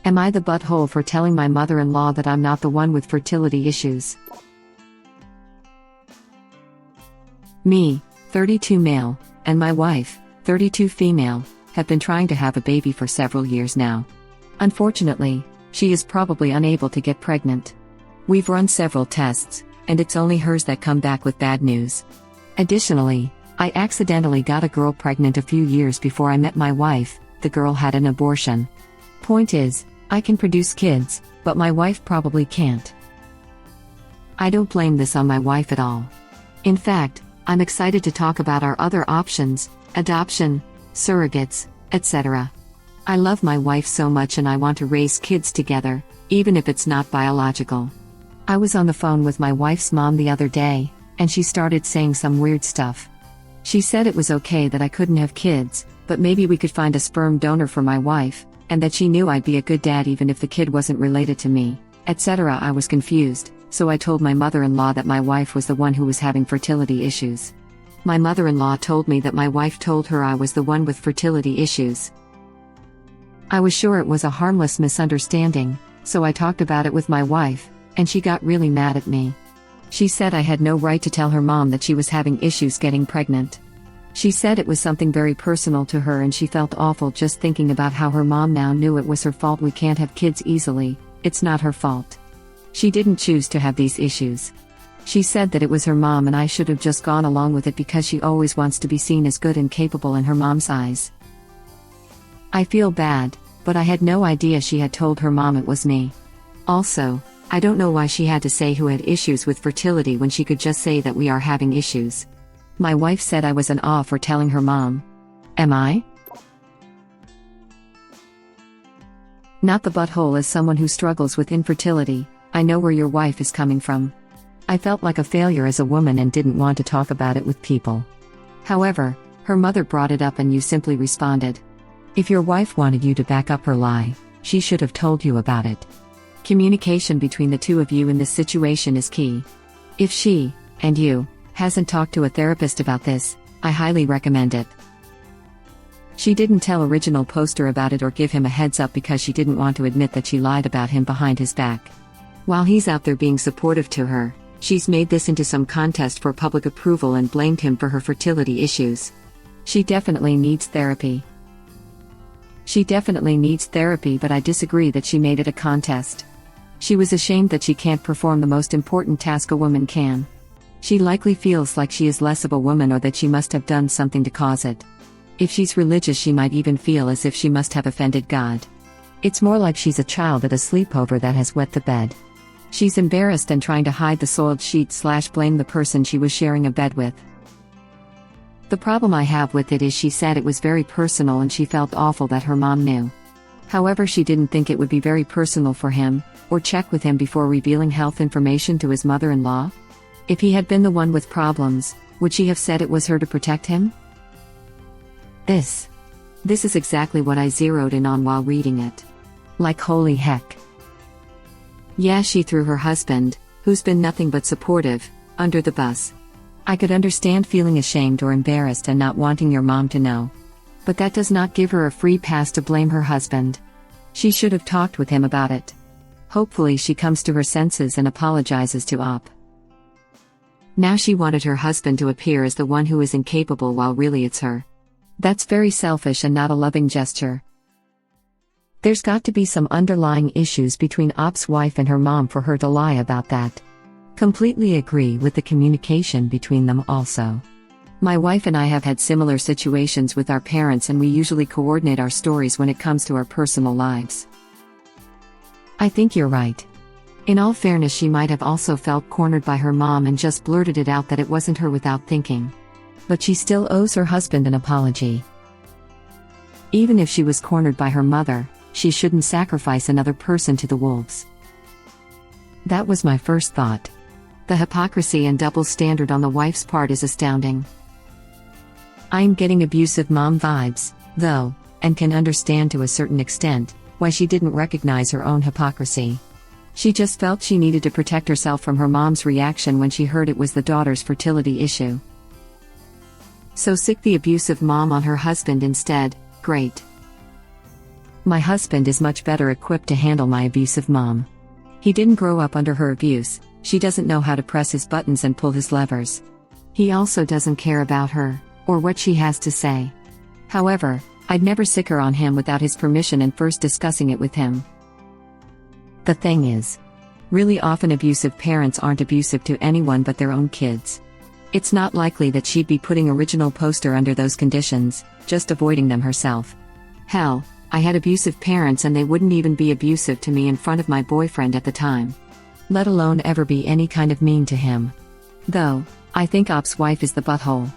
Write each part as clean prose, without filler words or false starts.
Am I the butthole for telling my mother-in-law that I'm not the one with fertility issues? Me, 32 male, and my wife, 32 female, have been trying to have a baby for several years now. Unfortunately, she is probably unable to get pregnant. We've run several tests, and it's only hers that come back with bad news. Additionally, I accidentally got a girl pregnant a few years before I met my wife. The girl had an abortion. Point is, I can produce kids, but my wife probably can't. I don't blame this on my wife at all. In fact, I'm excited to talk about our other options, adoption, surrogates, etc. I love my wife so much and I want to raise kids together, even if it's not biological. I was on the phone with my wife's mom the other day, and she started saying some weird stuff. She said it was okay that I couldn't have kids, but maybe we could find a sperm donor for my wife, and that she knew I'd be a good dad even if the kid wasn't related to me, etc. I was confused, so I told my mother-in-law that my wife was the one who was having fertility issues. My mother-in-law told me that my wife told her I was the one with fertility issues. I was sure it was a harmless misunderstanding, so I talked about it with my wife, and she got really mad at me. She said I had no right to tell her mom that she was having issues getting pregnant. She said it was something very personal to her and she felt awful just thinking about how her mom now knew it was her fault. We can't have kids easily, it's not her fault. She didn't choose to have these issues. She said that it was her mom and I should have just gone along with it because she always wants to be seen as good and capable in her mom's eyes. I feel bad, but I had no idea she had told her mom it was me. Also, I don't know why she had to say who had issues with fertility when she could just say that we are having issues. My wife said I was an aw for telling her mom. Am I? Not the butthole as someone who struggles with infertility. I know where your wife is coming from. I felt like a failure as a woman and didn't want to talk about it with people. However, her mother brought it up and you simply responded. If your wife wanted you to back up her lie, she should have told you about it. Communication between the two of you in this situation is key. If she, and you, hasn't talked to a therapist about this, I highly recommend it. She didn't tell original poster about it or give him a heads up because she didn't want to admit that she lied about him behind his back. While he's out there being supportive to her, she's made this into some contest for public approval and blamed him for her fertility issues. She definitely needs therapy. But I disagree that she made it a contest. She was ashamed that she can't perform the most important task a woman can. She likely feels like she is less of a woman or that she must have done something to cause it. If she's religious, she might even feel as if she must have offended God. It's more like she's a child at a sleepover that has wet the bed. She's embarrassed and trying to hide the soiled sheets / blame the person she was sharing a bed with. The problem I have with it is she said it was very personal and she felt awful that her mom knew. However, she didn't think it would be very personal for him, or check with him before revealing health information to his mother-in-law. If he had been the one with problems, would she have said it was her to protect him? This is exactly what I zeroed in on while reading it. Like holy heck. Yeah, she threw her husband, who's been nothing but supportive, under the bus. I could understand feeling ashamed or embarrassed and not wanting your mom to know. But that does not give her a free pass to blame her husband. She should have talked with him about it. Hopefully she comes to her senses and apologizes to Op. Now she wanted her husband to appear as the one who is incapable while really it's her. That's very selfish and not a loving gesture. There's got to be some underlying issues between Op's wife and her mom for her to lie about that. Completely agree with the communication between them also. My wife and I have had similar situations with our parents and we usually coordinate our stories when it comes to our personal lives. I think you're right. In all fairness, she might have also felt cornered by her mom and just blurted it out that it wasn't her without thinking. But she still owes her husband an apology. Even if she was cornered by her mother, she shouldn't sacrifice another person to the wolves. That was my first thought. The hypocrisy and double standard on the wife's part is astounding. I'm getting abusive mom vibes, though, and can understand to a certain extent why she didn't recognize her own hypocrisy. She just felt she needed to protect herself from her mom's reaction when she heard it was the daughter's fertility issue. So sick the abusive mom on her husband instead. Great. My husband is much better equipped to handle my abusive mom. He didn't grow up under her abuse, she doesn't know how to press his buttons and pull his levers. He also doesn't care about her, or what she has to say. However, I'd never sick her on him without his permission and first discussing it with him. The thing is, really often abusive parents aren't abusive to anyone but their own kids. It's not likely that she'd be putting original poster under those conditions, just avoiding them herself. Hell, I had abusive parents and they wouldn't even be abusive to me in front of my boyfriend at the time. Let alone ever be any kind of mean to him. Though, I think Op's wife is the butthole.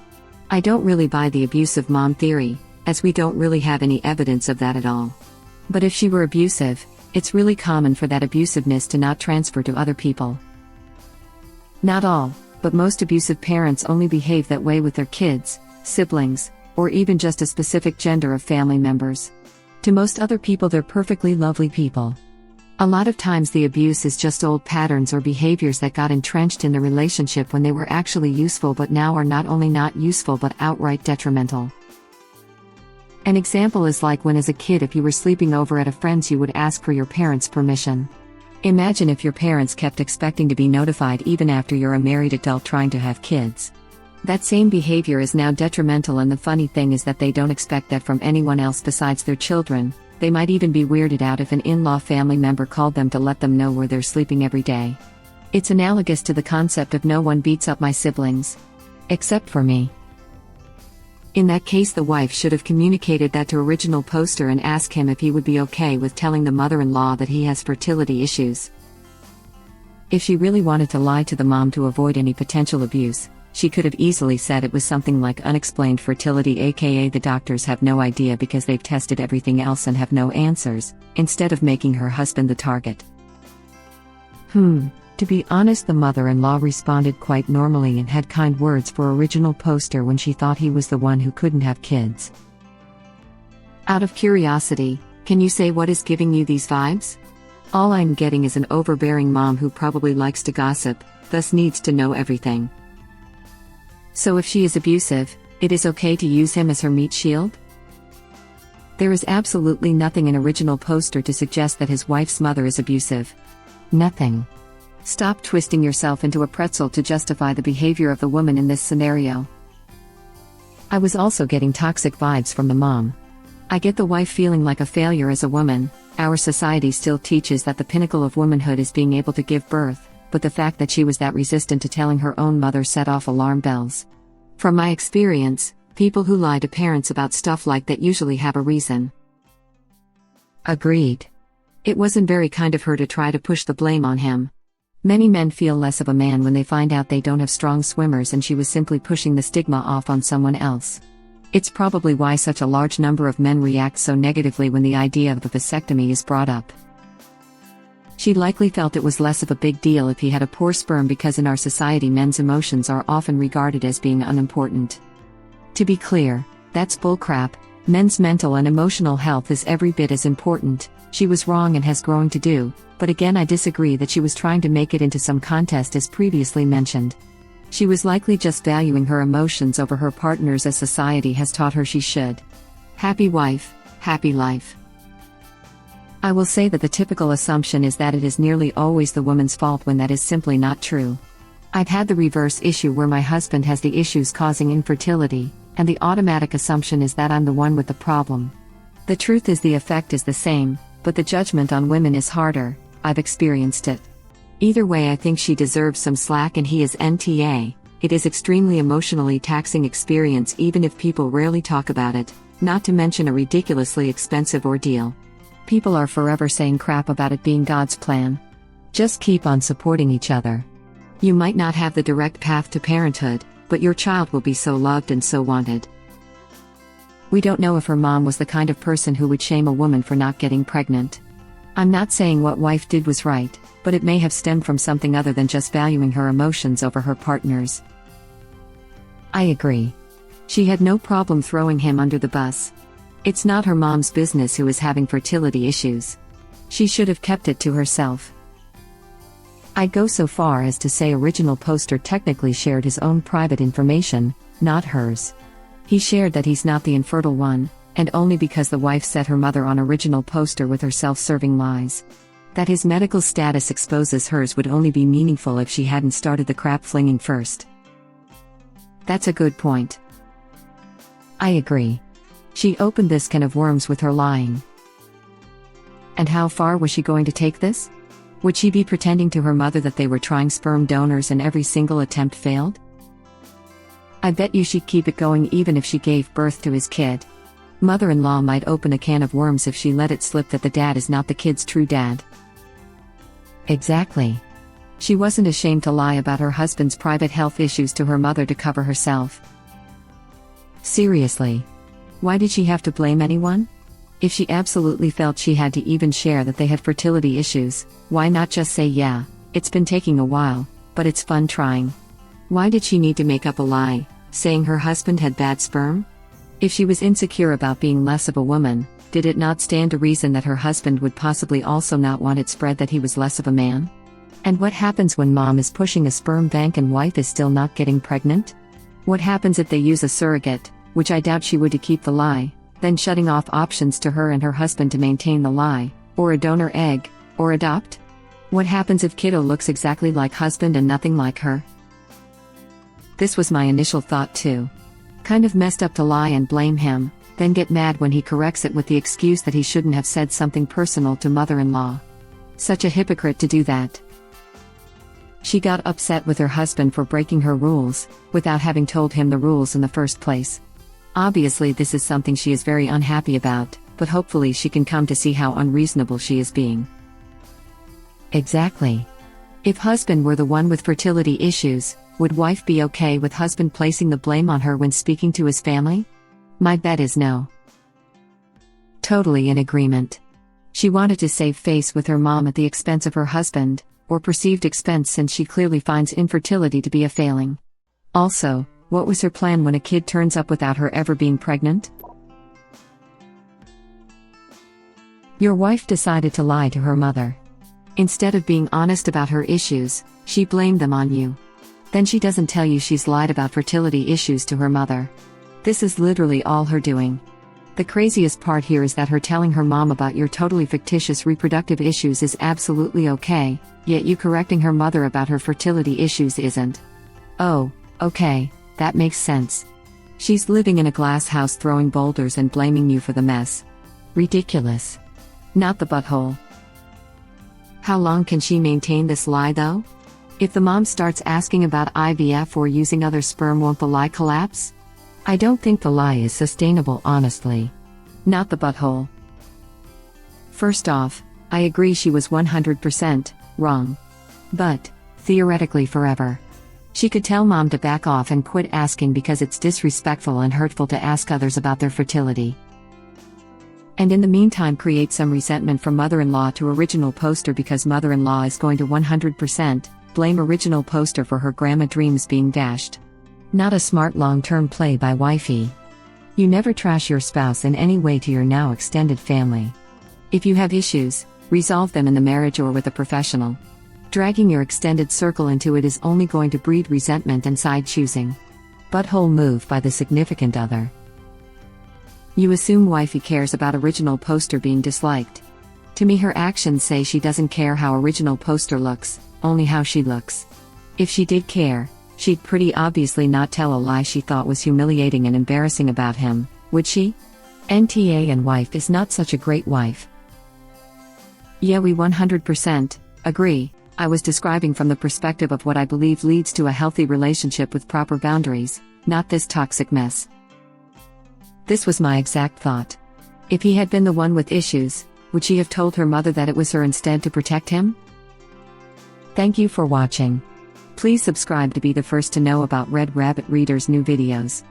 I don't really buy the abusive mom theory, as we don't really have any evidence of that at all. But if she were abusive, it's really common for that abusiveness to not transfer to other people. Not all, but most abusive parents only behave that way with their kids, siblings, or even just a specific gender of family members. To most other people they're perfectly lovely people. A lot of times the abuse is just old patterns or behaviors that got entrenched in the relationship when they were actually useful but now are not only not useful but outright detrimental. An example is like when as a kid if you were sleeping over at a friend's you would ask for your parents' permission. Imagine if your parents kept expecting to be notified even after you're a married adult trying to have kids. That same behavior is now detrimental, and the funny thing is that they don't expect that from anyone else besides their children. They might even be weirded out if an in-law family member called them to let them know where they're sleeping every day. It's analogous to the concept of no one beats up my siblings. Except for me. In that case the wife should have communicated that to original poster and asked him if he would be okay with telling the mother-in-law that he has fertility issues. If she really wanted to lie to the mom to avoid any potential abuse, she could have easily said it was something like unexplained fertility, aka the doctors have no idea because they've tested everything else and have no answers, instead of making her husband the target. To be honest, the mother-in-law responded quite normally and had kind words for original poster when she thought he was the one who couldn't have kids. Out of curiosity, can you say what is giving you these vibes? All I'm getting is an overbearing mom who probably likes to gossip, thus needs to know everything. So if she is abusive, it is okay to use him as her meat shield? There is absolutely nothing in original poster to suggest that his wife's mother is abusive. Nothing. Stop twisting yourself into a pretzel to justify the behavior of the woman in this scenario. I was also getting toxic vibes from the mom. I get the wife feeling like a failure as a woman. Our society still teaches that the pinnacle of womanhood is being able to give birth, but the fact that she was that resistant to telling her own mother set off alarm bells. From my experience, people who lie to parents about stuff like that usually have a reason. Agreed. It wasn't very kind of her to try to push the blame on him. Many men feel less of a man when they find out they don't have strong swimmers, and she was simply pushing the stigma off on someone else. It's probably why such a large number of men react so negatively when the idea of a vasectomy is brought up. She likely felt it was less of a big deal if he had a poor sperm because in our society men's emotions are often regarded as being unimportant. To be clear, that's bullcrap. Men's mental and emotional health is every bit as important. She was wrong and has growing to do, but again I disagree that she was trying to make it into some contest as previously mentioned. She was likely just valuing her emotions over her partner's as society has taught her she should. Happy wife, happy life. I will say that the typical assumption is that it is nearly always the woman's fault when that is simply not true. I've had the reverse issue where my husband has the issues causing infertility, and the automatic assumption is that I'm the one with the problem. The truth is the effect is the same, but the judgment on women is harder. I've experienced it. Either way I think she deserves some slack and he is NTA. It is extremely emotionally taxing experience even if people rarely talk about it, not to mention a ridiculously expensive ordeal. People are forever saying crap about it being God's plan. Just keep on supporting each other. You might not have the direct path to parenthood, but your child will be so loved and so wanted. We don't know if her mom was the kind of person who would shame a woman for not getting pregnant. I'm not saying what wife did was right, but it may have stemmed from something other than just valuing her emotions over her partner's. I agree. She had no problem throwing him under the bus. It's not her mom's business who is having fertility issues. She should have kept it to herself. I'd go so far as to say original poster technically shared his own private information, not hers. He shared that he's not the infertile one, And only because the wife set her mother on original poster with her self-serving lies. That his medical status exposes hers would only be meaningful if she hadn't started the crap flinging first. That's a good point. I agree. She opened this can of worms with her lying. And how far was she going to take this? Would she be pretending to her mother that they were trying sperm donors and every single attempt failed? I bet you she'd keep it going even if she gave birth to his kid. Mother-in-law might open a can of worms if she let it slip that the dad is not the kid's true dad. Exactly. She wasn't ashamed to lie about her husband's private health issues to her mother to cover herself. Seriously. Why did she have to blame anyone? If she absolutely felt she had to even share that they had fertility issues, why not just say, yeah, it's been taking a while, but it's fun trying? Why did she need to make up a lie, saying her husband had bad sperm? If she was insecure about being less of a woman, did it not stand to reason that her husband would possibly also not want it spread that he was less of a man? And what happens when mom is pushing a sperm bank and wife is still not getting pregnant? What happens if they use a surrogate, which I doubt she would, to keep the lie, then shutting off options to her and her husband to maintain the lie, or a donor egg, or adopt? What happens if kiddo looks exactly like husband and nothing like her? This was my initial thought too. Kind of messed up to lie and blame him, then get mad when he corrects it with the excuse that he shouldn't have said something personal to mother-in-law. Such a hypocrite to do that. She got upset with her husband for breaking her rules, without having told him the rules in the first place. Obviously this is something she is very unhappy about, but hopefully she can come to see how unreasonable she is being. Exactly. If husband were the one with fertility issues, would wife be okay with husband placing the blame on her when speaking to his family? My bet is no. Totally in agreement. She wanted to save face with her mom at the expense of her husband, or perceived expense, since she clearly finds infertility to be a failing. Also, what was her plan when a kid turns up without her ever being pregnant? Your wife decided to lie to her mother. Instead of being honest about her issues, she blamed them on you. Then she doesn't tell you she's lied about fertility issues to her mother. This is literally all her doing. The craziest part here is that her telling her mom about your totally fictitious reproductive issues is absolutely okay, yet you correcting her mother about her fertility issues isn't. Oh, okay. That makes sense. She's living in a glass house throwing boulders and blaming you for the mess. Ridiculous. Not the butthole. How long can she maintain this lie though? If the mom starts asking about IVF or using other sperm, won't the lie collapse? I don't think the lie is sustainable, honestly. Not the butthole. First off, I agree she was 100% wrong. But, theoretically forever. She could tell mom to back off and quit asking because it's disrespectful and hurtful to ask others about their fertility. And in the meantime create some resentment from mother-in-law to original poster because mother-in-law is going to 100% blame original poster for her grandma dreams being dashed. Not a smart long-term play by wifey. You never trash your spouse in any way to your now extended family. If you have issues, resolve them in the marriage or with a professional. Dragging your extended circle into it is only going to breed resentment and side choosing. Butthole move by the significant other. You assume wifey cares about original poster being disliked. To me her actions say she doesn't care how original poster looks, only how she looks. If she did care, she'd pretty obviously not tell a lie she thought was humiliating and embarrassing about him, would she? NTA and wife is not such a great wife. Yeah, we 100% agree. I was describing from the perspective of what I believe leads to a healthy relationship with proper boundaries, not this toxic mess. This was my exact thought. If he had been the one with issues, would she have told her mother that it was her instead to protect him? Thank you for watching. Please subscribe to be the first to know about Red Rabbit Reader's new videos.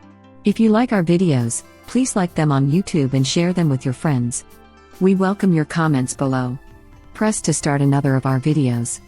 If you like our videos, please like them on YouTube and share them with your friends. We welcome your comments below. Press to start another of our videos.